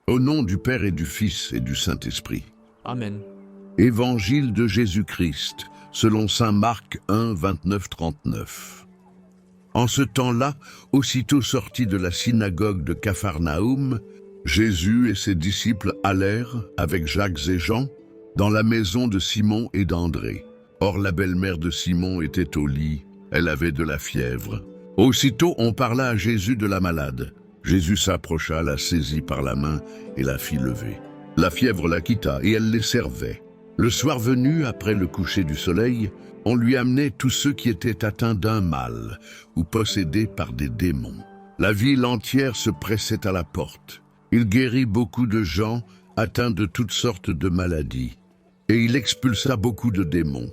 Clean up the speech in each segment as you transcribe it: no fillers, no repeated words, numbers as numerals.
Au nom du Père et du Fils et du Saint-Esprit. Amen. Évangile de Jésus-Christ, selon saint Marc 1, 29-39. En ce temps-là, aussitôt sortis de la synagogue de Capharnaüm, Jésus et ses disciples allèrent, avec Jacques et Jean, dans la maison de Simon et d'André. Or la belle-mère de Simon était au lit, elle avait de la fièvre. Aussitôt on parla à Jésus de la malade. Jésus s'approcha, la saisit par la main et la fit lever. La fièvre la quitta et elle les servait. Le soir venu, après le coucher du soleil, on lui amenait tous ceux qui étaient atteints d'un mal ou possédés par des démons. La ville entière se pressait à la porte. Il guérit beaucoup de gens atteints de toutes sortes de maladies. Et il expulsa beaucoup de démons.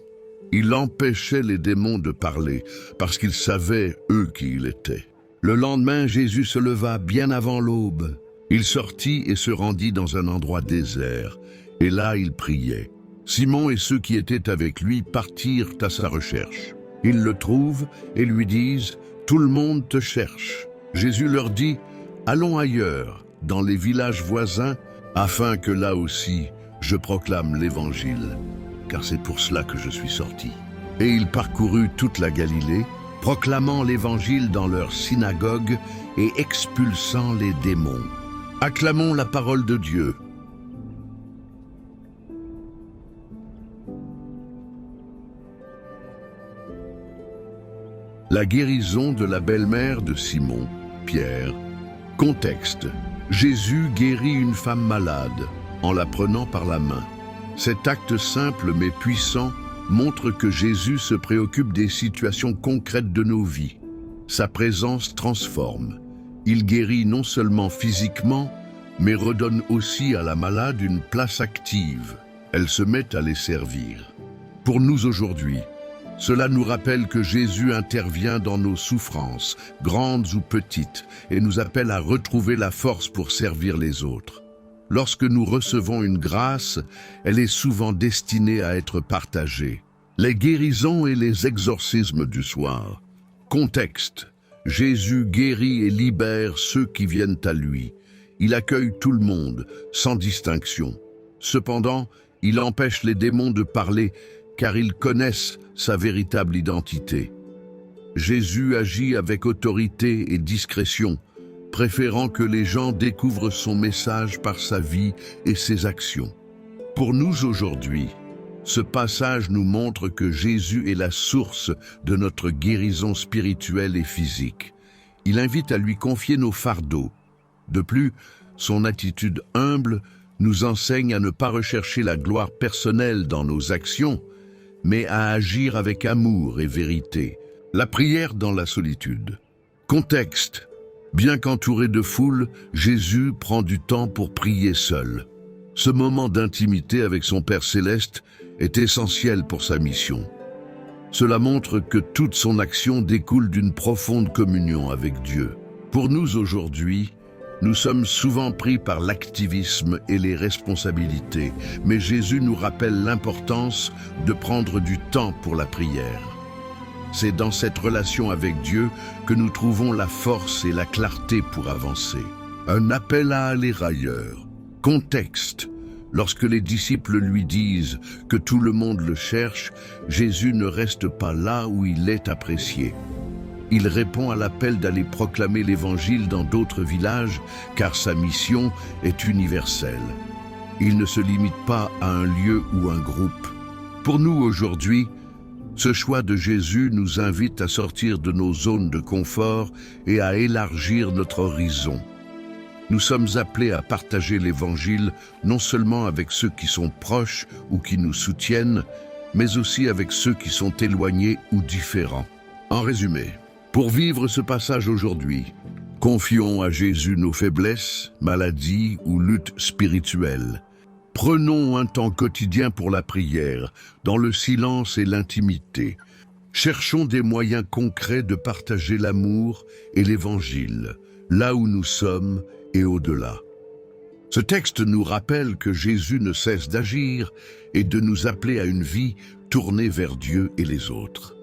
Il empêchait les démons de parler, parce qu'ils savaient, eux, qui il était. Le lendemain, Jésus se leva bien avant l'aube. Il sortit et se rendit dans un endroit désert, et là il priait. Simon et ceux qui étaient avec lui partirent à sa recherche. Ils le trouvent et lui disent « Tout le monde te cherche ». Jésus leur dit « Allons ailleurs, dans les villages voisins, afin que là aussi je proclame l'Évangile, car c'est pour cela que je suis sorti. » Et il parcourut toute la Galilée, proclamant l'Évangile dans leurs synagogues et expulsant les démons. Acclamons la parole de Dieu. La guérison de la belle-mère de Simon, Pierre. Contexte. Jésus guérit une femme malade en la prenant par la main. Cet acte simple mais puissant montre que Jésus se préoccupe des situations concrètes de nos vies. Sa présence transforme. Il guérit non seulement physiquement, mais redonne aussi à la malade une place active. Elle se met à les servir. Pour nous aujourd'hui, cela nous rappelle que Jésus intervient dans nos souffrances, grandes ou petites, et nous appelle à retrouver la force pour servir les autres. Lorsque nous recevons une grâce, elle est souvent destinée à être partagée. Les guérisons et les exorcismes du soir. Contexte. Jésus guérit et libère ceux qui viennent à lui. Il accueille tout le monde, sans distinction. Cependant, il empêche les démons de parler, car ils connaissent sa véritable identité. Jésus agit avec autorité et discrétion, préférant que les gens découvrent son message par sa vie et ses actions. Pour nous aujourd'hui, ce passage nous montre que Jésus est la source de notre guérison spirituelle et physique. Il invite à lui confier nos fardeaux. De plus, son attitude humble nous enseigne à ne pas rechercher la gloire personnelle dans nos actions, mais à agir avec amour et vérité. La prière dans la solitude. Contexte. Bien qu'entouré de foule, Jésus prend du temps pour prier seul. Ce moment d'intimité avec son Père céleste est essentiel pour sa mission. Cela montre que toute son action découle d'une profonde communion avec Dieu. Pour nous aujourd'hui, nous sommes souvent pris par l'activisme et les responsabilités, mais Jésus nous rappelle l'importance de prendre du temps pour la prière. C'est dans cette relation avec Dieu que nous trouvons la force et la clarté pour avancer. Un appel à aller ailleurs. Contexte. Lorsque les disciples lui disent que tout le monde le cherche, Jésus ne reste pas là où il est apprécié. Il répond à l'appel d'aller proclamer l'Évangile dans d'autres villages, car sa mission est universelle. Il ne se limite pas à un lieu ou un groupe. Pour nous aujourd'hui, ce choix de Jésus nous invite à sortir de nos zones de confort et à élargir notre horizon. Nous sommes appelés à partager l'Évangile non seulement avec ceux qui sont proches ou qui nous soutiennent, mais aussi avec ceux qui sont éloignés ou différents. En résumé, pour vivre ce passage aujourd'hui, confions à Jésus nos faiblesses, maladies ou luttes spirituelles. Prenons un temps quotidien pour la prière, dans le silence et l'intimité. Cherchons des moyens concrets de partager l'amour et l'Évangile, là où nous sommes et au-delà. Ce texte nous rappelle que Jésus ne cesse d'agir et de nous appeler à une vie tournée vers Dieu et les autres.